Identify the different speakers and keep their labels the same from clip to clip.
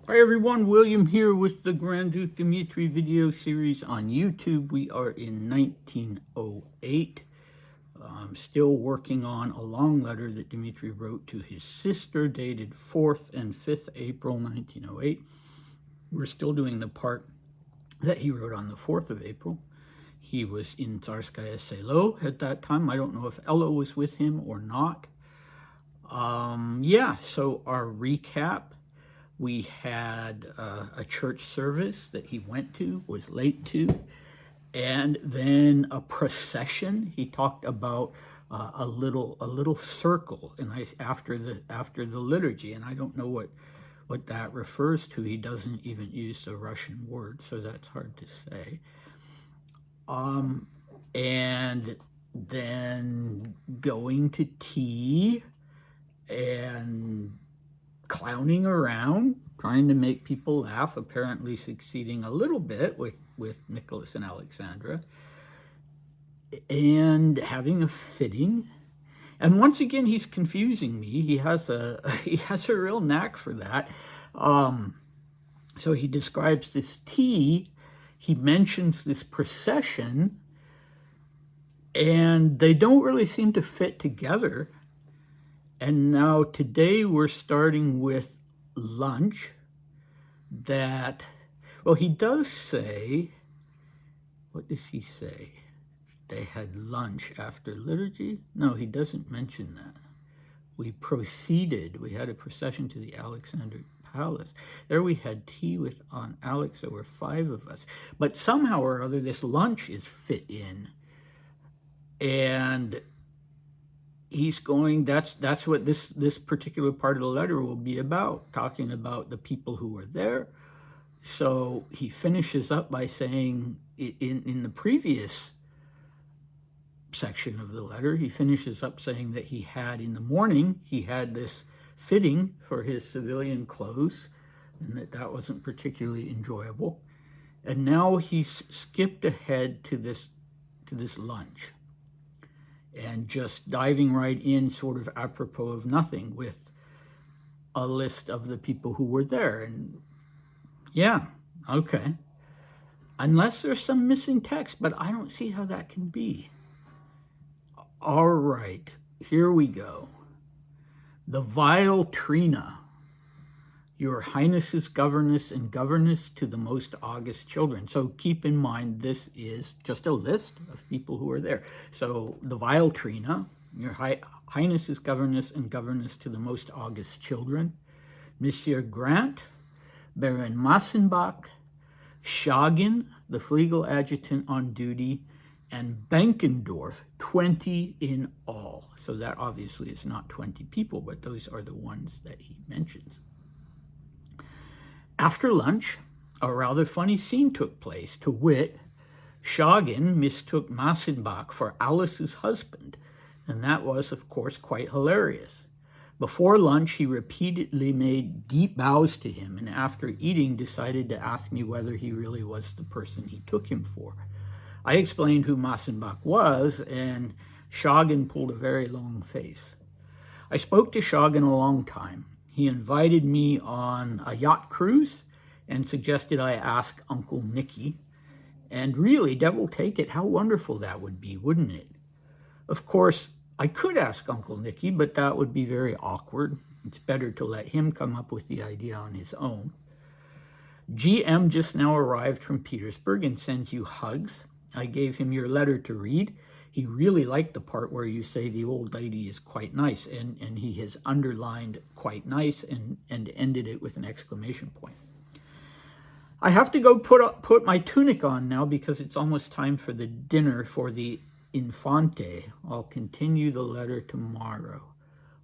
Speaker 1: Hi everyone, William here with the Grand Duke Dmitri video series on YouTube. We are in 1908. I'm still working on a long letter that Dmitri wrote to his sister dated 4th and 5th April 1908. We're still doing the part that he wrote on the 4th of April. He was in Tsarskoye Selo at that time. I don't know if Ella was with him or not. So our recap. We had a church service that he went to, was late to, and then a procession. He talked about a little circle, and after the liturgy, and I don't know what that refers to. He doesn't even use the Russian word, so that's hard to say. And then going to tea and clowning around, trying to make people laugh, apparently succeeding a little bit with Nicholas and Alexandra, and having a fitting. And once again, he's confusing me. He has a real knack for that. So he describes this tea, he mentions this procession, and they don't really seem to fit together. And now today we're starting with lunch that, well, he does say, what does he say? They had lunch after liturgy? No, he doesn't mention that. We had a procession to the Alexander Palace. There we had tea with Aunt Alex. There were 5 of us. But somehow or other, this lunch is fit in. And he's going, that's what this particular part of the letter will be about, talking about the people who were there. So he finishes up by saying, in the previous section of the letter, he finishes up saying that in the morning, he had this fitting for his civilian clothes, and that wasn't particularly enjoyable. And now he's skipped ahead to this lunch, and just diving right in sort of apropos of nothing with a list of the people who were there. And yeah, okay. Unless there's some missing text, but I don't see how that can be. All right, here we go. The vile Trina, your Highness's governess and governess to the most august children. So keep in mind, this is just a list of people who are there. So the vile Trina, your Highness's governess and governess to the most august children. Monsieur Grant, Baron Massenbach, Schagin, the Flegel adjutant on duty, and Benkendorf, 20 in all. So that obviously is not 20 people, but those are the ones that he mentions. After lunch, a rather funny scene took place, to wit, Schagin mistook Massenbach for Alice's husband, and that was, of course, quite hilarious. Before lunch, he repeatedly made deep bows to him, and after eating, decided to ask me whether he really was the person he took him for. I explained who Massenbach was, and Schagin pulled a very long face. I spoke to Schagin a long time. He invited me on a yacht cruise and suggested I ask Uncle Nicky. And really, devil take it, how wonderful that would be, wouldn't it? Of course, I could ask Uncle Nicky, but that would be very awkward. It's better to let him come up with the idea on his own. GM just now arrived from Petersburg and sends you hugs. I gave him your letter to read. He really liked the part where you say the old lady is quite nice, and he has underlined quite nice and ended it with an exclamation point. I have to go put my tunic on now because it's almost time for the dinner for the Infante. I'll continue the letter tomorrow.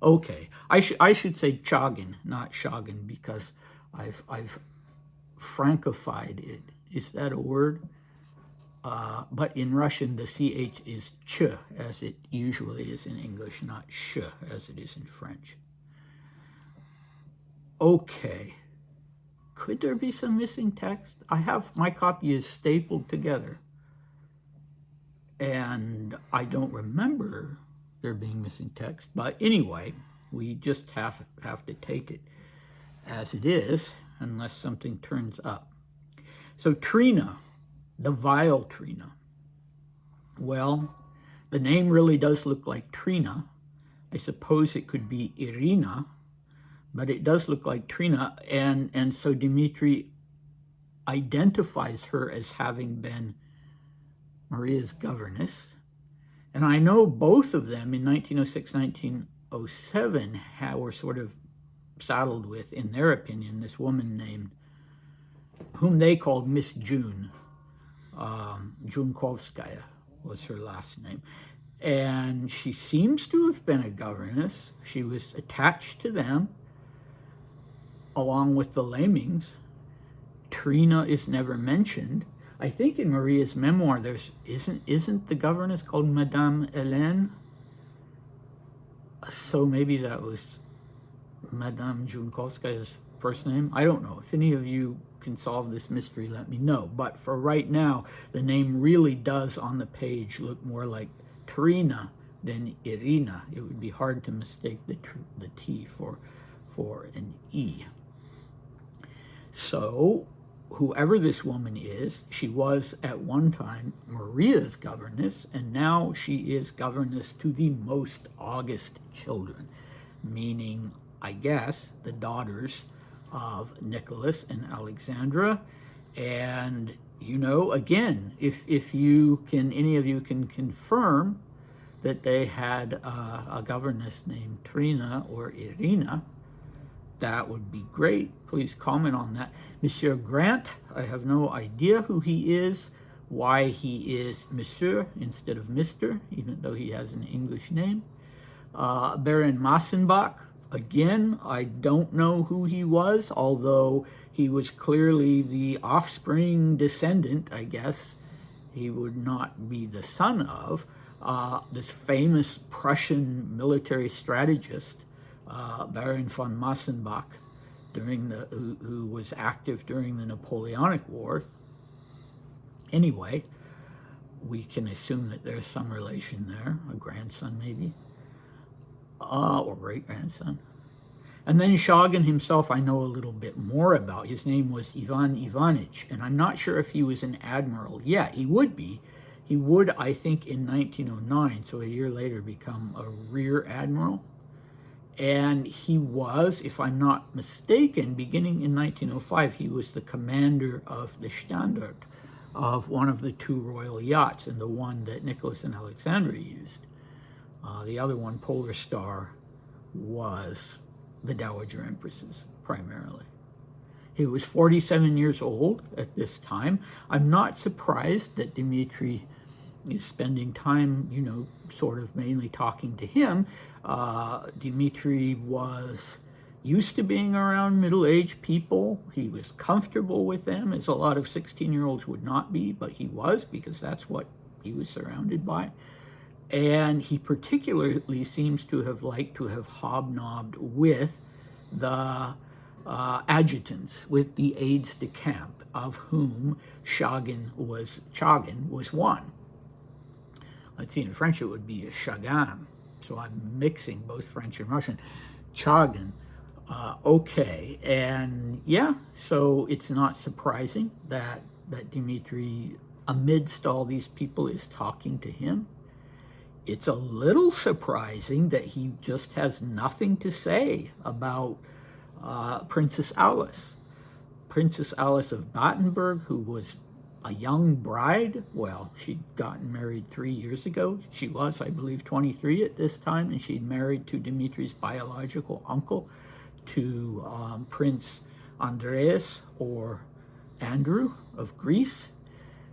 Speaker 1: Okay, I should say Chagin, not Schagin, because I've francified it. Is that a word? But in Russian, the CH is ch, as it usually is in English, not sh, as it is in French. Okay. Could there be some missing text? My copy is stapled together. And I don't remember there being missing text. But anyway, we just have to take it as it is. unless something turns up. So Trina, the vile Trina. Well, the name really does look like Trina. I suppose it could be Irina, but it does look like Trina. And so Dmitri identifies her as having been Maria's governess. And I know both of them in 1906, 1907 were sort of saddled with, in their opinion, this woman named, whom they called Miss June. Junkovskaya was her last name. And she seems to have been a governess. She was attached to them, along with the Lamings. Trina is never mentioned. I think in Maria's memoir, isn't the governess called Madame Hélène? So maybe that was Madame Junkovskaya's first name. I don't know. If any of you can solve this mystery, let me know. But for right now, the name really does on the page look more like Trina than Irina. It would be hard to mistake the T for an E. So whoever this woman is, she was at one time Maria's governess, and now she is governess to the most august children, meaning, I guess, the daughters of Nicholas and Alexandra. And, you know, again, if you can, any of you can confirm that they had a governess named Trina or Irina, that would be great. Please comment on that. Monsieur Grant, I have no idea who he is, why he is Monsieur instead of Mr., even though he has an English name. Baron Massenbach, again, I don't know who he was, although he was clearly the offspring descendant, I guess. He would not be the son of this famous Prussian military strategist, Baron von Massenbach, who was active during the Napoleonic Wars. Anyway, we can assume that there's some relation there, a grandson maybe, or great-grandson. And then Shogin himself I know a little bit more about. His name was Ivan Ivanich, and I'm not sure if he was an admiral. Yeah, he would be. He would, I think, in 1909, so a year later, become a rear admiral. And he was, if I'm not mistaken, beginning in 1905, he was the commander of the Standard, of one of the two royal yachts, and the one that Nicholas and Alexandra used. The other one, Polar Star, was the Dowager Empress's, primarily. He was 47 years old at this time. I'm not surprised that Dmitri is spending time, you know, sort of mainly talking to him. Dmitri was used to being around middle-aged people. He was comfortable with them, as a lot of 16-year-olds would not be, but he was, because that's what he was surrounded by. And he particularly seems to have liked to have hobnobbed with the adjutants, with the aides de camp, of whom Chagin was one. Let's see, in French it would be a Chagin, so I'm mixing both French and Russian. Chagin, okay, and yeah, so it's not surprising that Dmitri, amidst all these people, is talking to him. It's a little surprising that he just has nothing to say about Princess Alice. Princess Alice of Battenburg, who was a young bride. Well, she'd gotten married 3 years ago. She was, I believe, 23 at this time, and she'd married to Dmitri's biological uncle, to Prince Andreas, or Andrew, of Greece.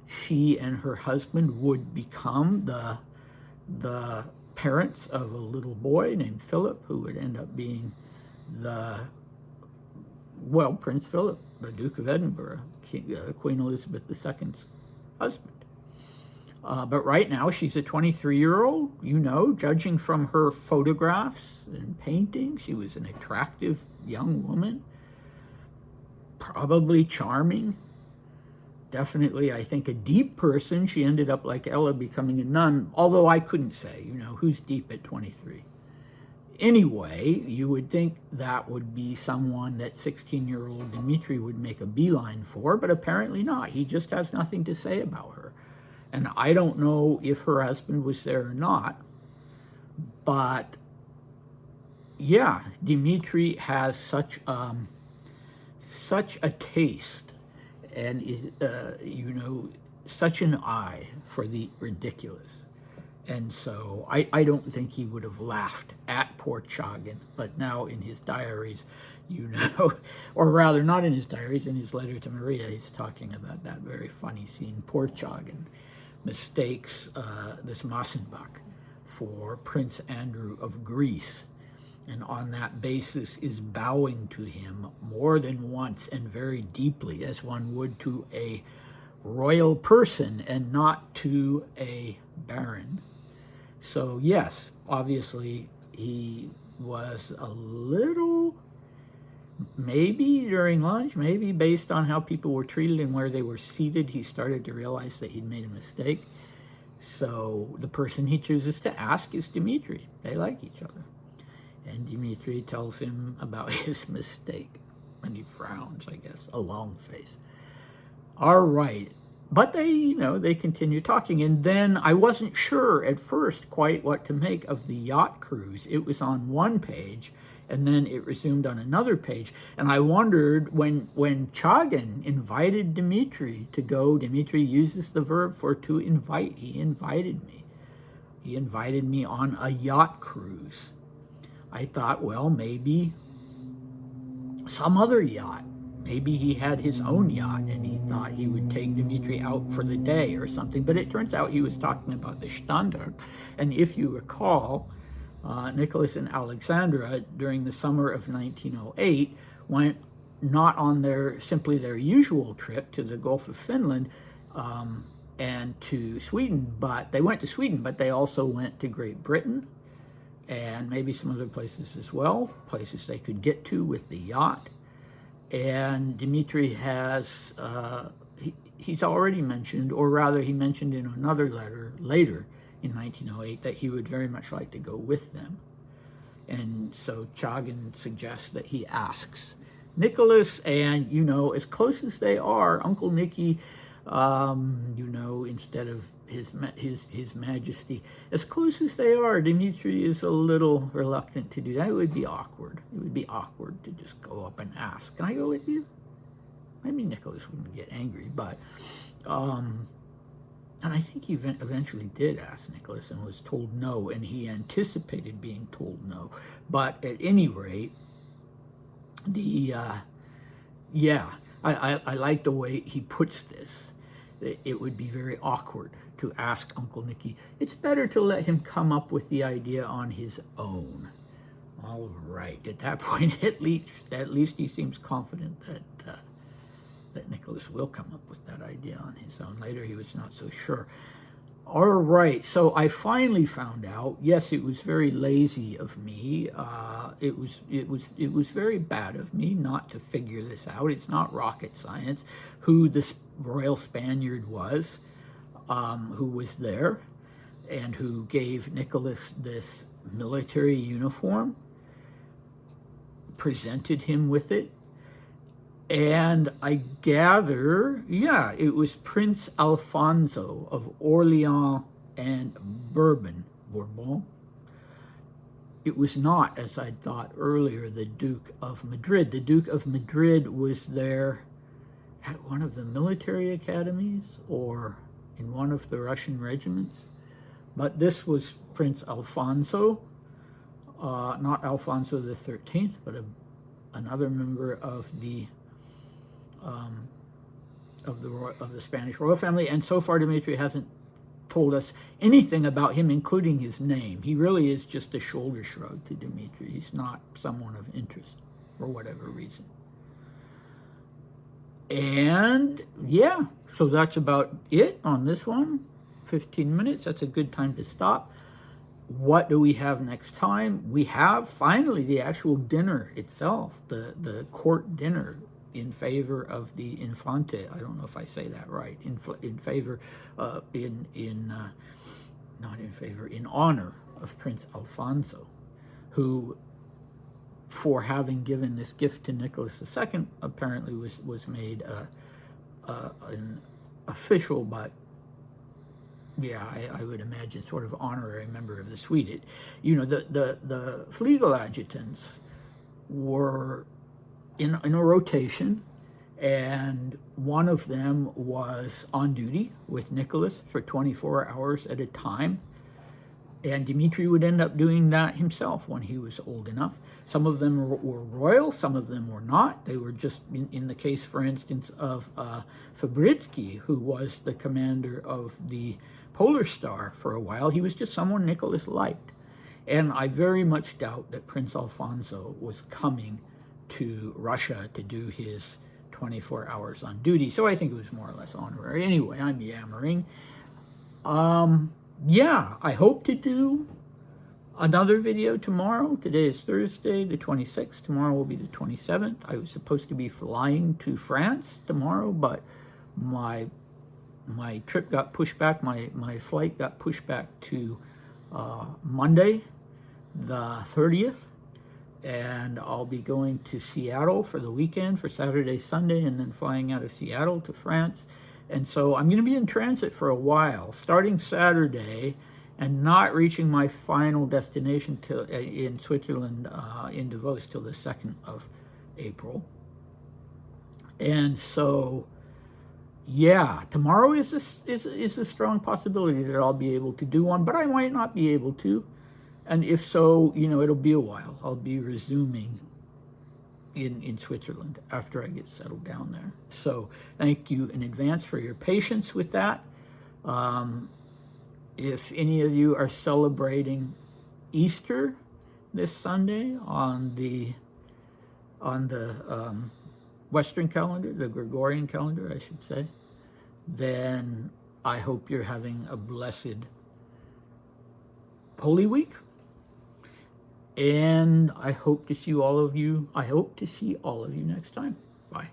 Speaker 1: She and her husband would become the parents of a little boy named Philip, who would end up being Prince Philip, the Duke of Edinburgh, Queen Elizabeth II's husband. But right now, she's a 23-year-old, you know, judging from her photographs and paintings. She was an attractive young woman, probably charming. Definitely, I think, a deep person. She ended up, like Ella, becoming a nun, although I couldn't say, you know, who's deep at 23. Anyway, you would think that would be someone that 16-year-old Dmitri would make a beeline for, but apparently not. He just has nothing to say about her. And I don't know if her husband was there or not, but yeah, Dmitri has such a taste and such an eye for the ridiculous. And so I don't think he would have laughed at poor Chagin, but now in his diaries, or rather not in his diaries, in his letter to Maria, he's talking about that very funny scene. Poor Chagin mistakes this Massenbach for Prince Andrew of Greece, and on that basis is bowing to him more than once and very deeply, as one would to a royal person and not to a baron. So yes, obviously he was a little, maybe during lunch, maybe based on how people were treated and where they were seated, he started to realize that he'd made a mistake. So the person he chooses to ask is Dmitri. They like each other. And Dmitri tells him about his mistake. And he frowns, I guess, a long face. All right. But they continue talking. And then I wasn't sure at first quite what to make of the yacht cruise. It was on one page, and then it resumed on another page. And I wondered, when Chagin invited Dmitri to go, Dmitri uses the verb for to invite. He invited me. He invited me on a yacht cruise. I thought, well, maybe some other yacht. Maybe he had his own yacht and he thought he would take Dmitri out for the day or something. But it turns out he was talking about the Standard. And if you recall, Nicholas and Alexandra, during the summer of 1908, went not on simply their usual trip to the Gulf of Finland and to Sweden, but they went to Sweden, but they also went to Great Britain and maybe some other places as well, places they could get to with the yacht. And Dmitri has, he's already mentioned, or rather he mentioned in another letter later in 1908 that he would very much like to go with them. And so Chagin suggests that he asks Nicholas, and, as close as they are, Uncle Nicky, instead of his Majesty, as close as they are, Dmitri is a little reluctant to do that. It would be awkward. It would be awkward to just go up and ask, can I go with you? Maybe Nicholas wouldn't get angry, but, and I think he eventually did ask Nicholas and was told no, and he anticipated being told no. But at any rate, I like the way he puts this. It would be very awkward to ask Uncle Nicky. It's better to let him come up with the idea on his own. All right. At that point, at least he seems confident that Nicholas will come up with that idea on his own. Later, he was not so sure. All right, so I finally found out. Yes, it was very lazy of me. It was very bad of me not to figure this out. It's not rocket science. Who this Royal Spaniard was, who was there, and who gave Nicholas this military uniform, presented him with it. And I gather, it was Prince Alfonso of Orleans and Bourbon. It was not, as I thought earlier, the Duke of Madrid. The Duke of Madrid was there at one of the military academies or in one of the Russian regiments. But this was Prince Alfonso, not Alfonso the 13th, but another member of the Spanish royal family, and so far Dmitri hasn't told us anything about him, including his name. He really is just a shoulder shrug to Dmitri. He's not someone of interest for whatever reason. And so that's about it on this one. 15 minutes, that's a good time to stop. What do we have next time? We have finally the actual dinner itself, the court dinner in favor of the Infante. I don't know if I say that right. In honor of Prince Alfonso. who, for having given this gift to Nicholas II, apparently was made an official, but yeah, I would imagine sort of honorary member of the suite. The Fliegel adjutants were in a rotation, and one of them was on duty with Nicholas for 24 hours at a time. And Dmitri would end up doing that himself when he was old enough. Some of them were royal, some of them were not. They were just, in the case, for instance, of Fabritsky, who was the commander of the Polar Star for a while. He was just someone Nicholas liked. And I very much doubt that Prince Alfonso was coming to Russia to do his 24 hours on duty. So I think it was more or less honorary. Anyway, I'm yammering. Yeah, I hope to do another video tomorrow. Today is Thursday, the 26th. Tomorrow will be the 27th. I was supposed to be flying to France tomorrow, but my trip got pushed back. My flight got pushed back to Monday, the 30th. And I'll be going to Seattle for the weekend, for Saturday, Sunday, and then flying out of Seattle to France. And so I'm going to be in transit for a while, starting Saturday, and not reaching my final destination in Switzerland, in Davos, till the 2nd of April. And so, yeah, tomorrow is a strong possibility that I'll be able to do one, but I might not be able to. And if so, it'll be a while. I'll be resuming in Switzerland after I get settled down there. So thank you in advance for your patience with that. If any of you are celebrating Easter this Sunday on the Western calendar, the Gregorian calendar, I should say, then I hope you're having a blessed Holy Week. And I hope to see all of you next time. Bye.